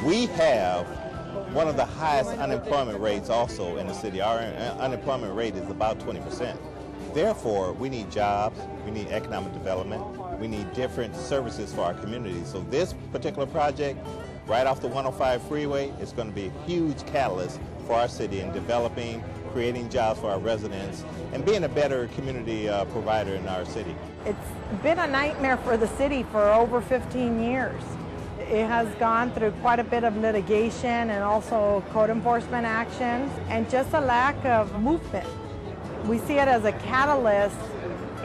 We have one of the highest unemployment rates also in the city. Our unemployment rate is about 20%. Therefore, we need jobs, we need economic development, we need different services for our community. So this particular project, right off the 105 freeway, is going to be a huge catalyst for our city in developing, creating jobs for our residents, and being a better community provider in our city. It's been a nightmare for the city for over 15 years. It has gone through quite a bit of litigation and also code enforcement actions, and just a lack of movement. We see it as a catalyst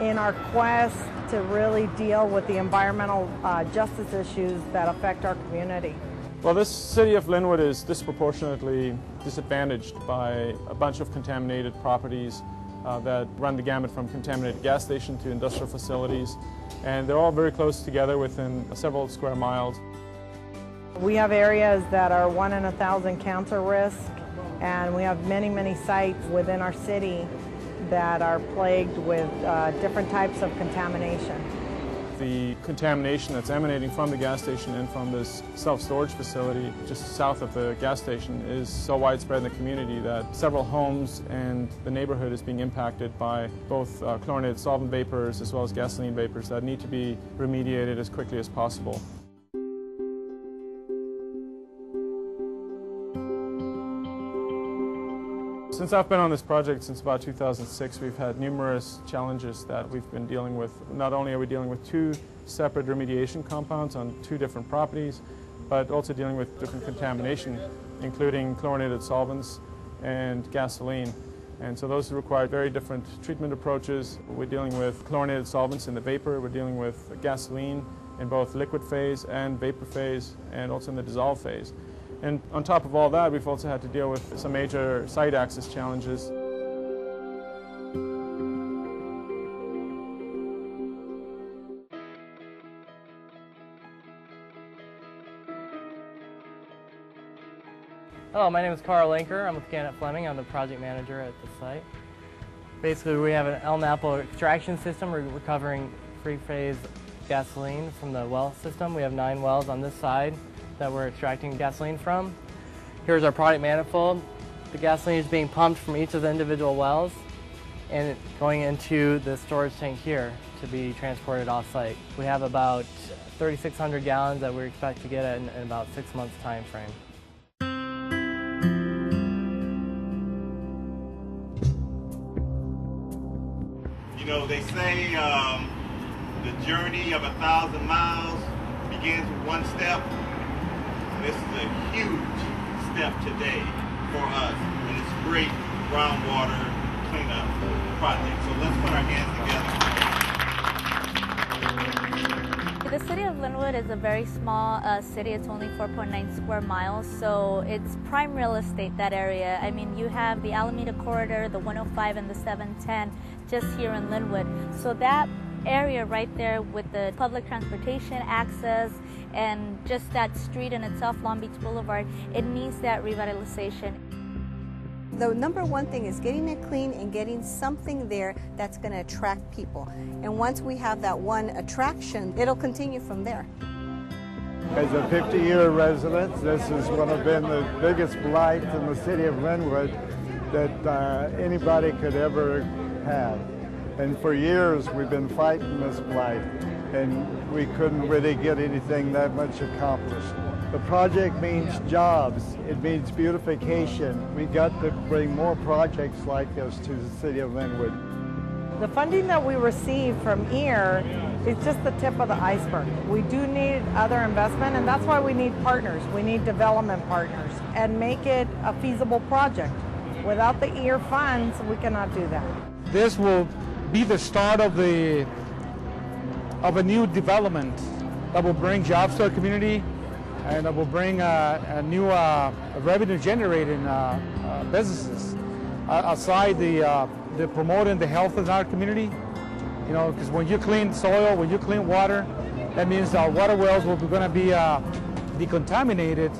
in our quest to really deal with the environmental justice issues that affect our community. Well, this city of Lynwood is disproportionately disadvantaged by a bunch of contaminated properties that run the gamut from contaminated gas station to industrial facilities, and they're all very close together within several square miles. We have areas that are 1 in 1,000 cancer risk, and we have many, many sites within our city that are plagued with different types of contamination. The contamination that's emanating from the gas station and from this self-storage facility just south of the gas station is so widespread in the community that several homes and the neighborhood is being impacted by both chlorinated solvent vapors as well as gasoline vapors that need to be remediated as quickly as possible. Since I've been on this project since about 2006, we've had numerous challenges that we've been dealing with. Not only are we dealing with 2 separate remediation compounds on 2 different properties, but also dealing with different contamination, including chlorinated solvents and gasoline. And so those require very different treatment approaches. We're dealing with chlorinated solvents in the vapor, we're dealing with gasoline in both liquid phase and vapor phase, and also in the dissolved phase. And on top of all that, we've also had to deal with some major site access challenges. Hello, my name is Carl Linker. I'm with Gannett Fleming. I'm the project manager at the site. Basically, we have an elm apple extraction system. We're recovering free-phase gasoline from the well system. We have 9 wells on this side that we're extracting gasoline from. Here's our product manifold. The gasoline is being pumped from each of the individual wells and it's going into the storage tank here to be transported off-site. We have about 3,600 gallons that we expect to get in about 6 months time frame. You know, they say the journey of 1,000 miles begins with one step. This is a huge step today for us, and it's a great groundwater cleanup project. So let's put our hands together. The city of Lynwood is a very small city. It's only 4.9 square miles, so it's prime real estate, that area. I mean, you have the Alameda Corridor, the 105 and the 710 just here in Lynwood. So that area right there with the public transportation access and just that street in itself, Long Beach Boulevard, it needs that revitalization. The number one thing is getting it clean and getting something there that's going to attract people. And once we have that one attraction, it'll continue from there. As a 50-year resident, this has been the biggest blight in the city of Lynwood that anybody could ever have. And for years we've been fighting this blight, and we couldn't really get anything that much accomplished. The project means jobs, it means beautification. We got to bring more projects like this to the city of Lynwood. The funding that we receive from here is just the tip of the iceberg. We do need other investment, and that's why we need partners. We need development partners, and make it a feasible project. Without the EAR funds, we cannot do that. This will be the start of a new development that will bring jobs to our community and that will bring a new revenue-generating businesses. Aside the promoting the health in our community, you know, because when you clean soil, when you clean water, that means our water wells will be going to be decontaminated,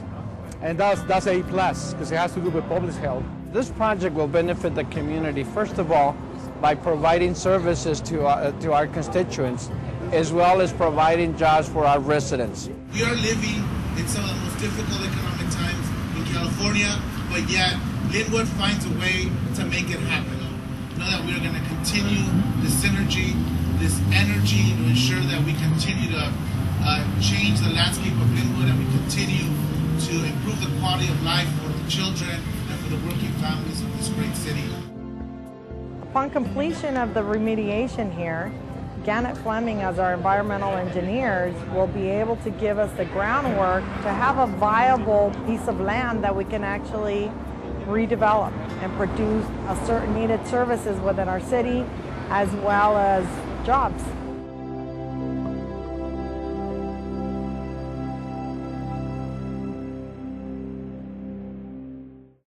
and that's a plus because it has to do with public health. This project will benefit the community, first of all, by providing services to our constituents, as well as providing jobs for our residents. We are living in some of the most difficult economic times in California, but yet Lynwood finds a way to make it happen. Know that we are going to continue this synergy, this energy to ensure that we continue to change the landscape of Lynwood, and we continue to improve the quality of life for the children and for the working families of this great city. Upon completion of the remediation here, Gannett Fleming, as our environmental engineers, will be able to give us the groundwork to have a viable piece of land that we can actually redevelop and produce a certain needed services within our city, as well as jobs.